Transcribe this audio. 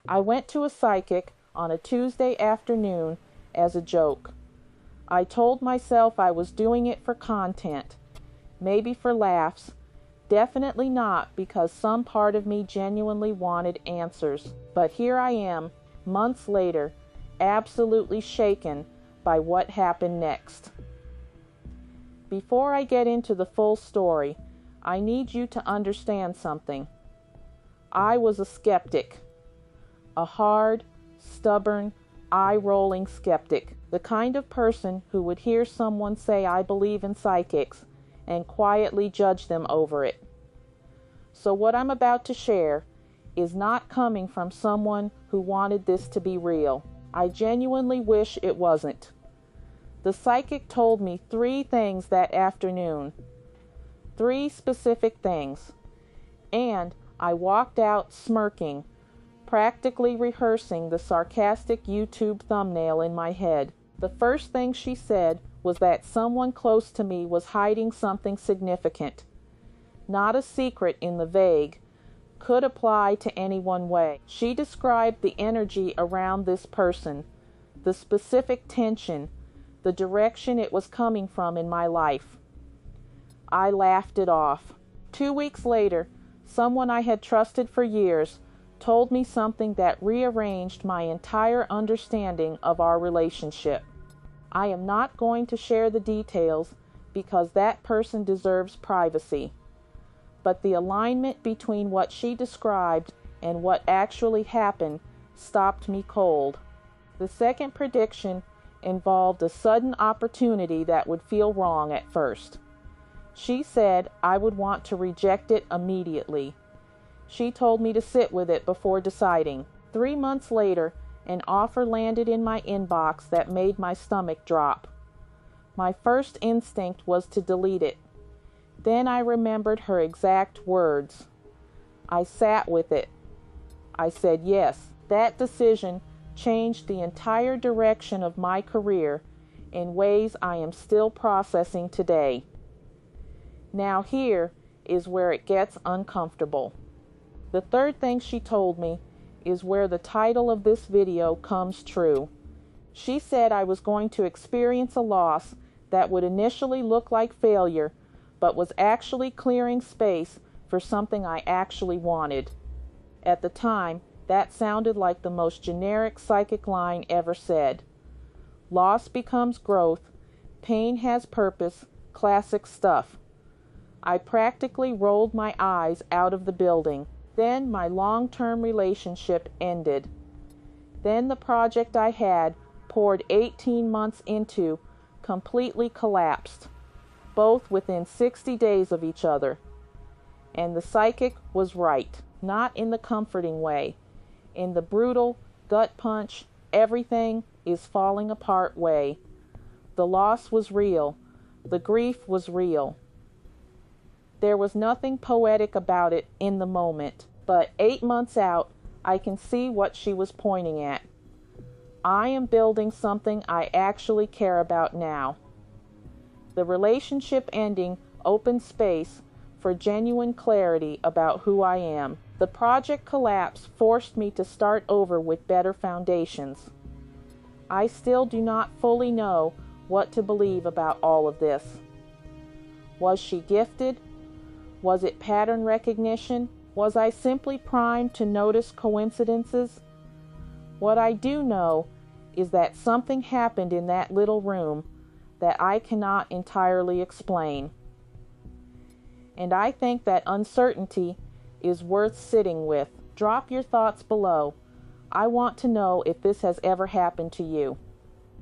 I went to a psychic on a Tuesday afternoon as a joke. I told myself I was doing it for content, maybe for laughs, definitely not because some part of me genuinely wanted answers. But here I am, months later, absolutely shaken by what happened next. Before I get into the full story, I need you to understand something. I was a skeptic. A hard, stubborn, eye-rolling skeptic. The kind of person who would hear someone say I believe in psychics and quietly judge them over it. So what I'm about to share is not coming from someone who wanted this to be real. I genuinely wish it wasn't. The psychic told me 3 things that afternoon. 3 specific things. And I walked out smirking, practically rehearsing the sarcastic YouTube thumbnail in my head. The first thing she said was that someone close to me was hiding something significant. Not a secret in the vague, could apply to any one way. She described the energy around this person, the specific tension, the direction it was coming from in my life. I laughed it off. 2 weeks later, someone I had trusted for years told me something that rearranged my entire understanding of our relationship. I am not going to share the details because that person deserves privacy. But the alignment between what she described and what actually happened stopped me cold. The second prediction involved a sudden opportunity that would feel wrong at first. She said I would want to reject it immediately. She told me to sit with it before deciding. 3 months later, an offer landed in my inbox that made my stomach drop. My first instinct was to delete it. Then I remembered her exact words. I sat with it. I said yes. That decision changed the entire direction of my career in ways I am still processing today. Now here is where it gets uncomfortable. The third thing she told me is where the title of this video comes true. She said I was going to experience a loss that would initially look like failure, but was actually clearing space for something I actually wanted. At the time, that sounded like the most generic psychic line ever said. Loss becomes growth, pain has purpose, classic stuff. I practically rolled my eyes out of the building. Then my long-term relationship ended. Then the project I had poured 18 months into completely collapsed, both within 60 days of each other. And the psychic was right, not in the comforting way, in the brutal, gut punch, everything is falling apart way. The loss was real. The grief was real. There was nothing poetic about it in the moment, but 8 months out, I can see what she was pointing at. I am building something I actually care about now. The relationship ending opened space for genuine clarity about who I am. The project collapse forced me to start over with better foundations. I still do not fully know what to believe about all of this. Was she gifted? Was it pattern recognition? Was I simply primed to notice coincidences? What I do know is that something happened in that little room that I cannot entirely explain. And I think that uncertainty is worth sitting with. Drop your thoughts below. I want to know if this has ever happened to you.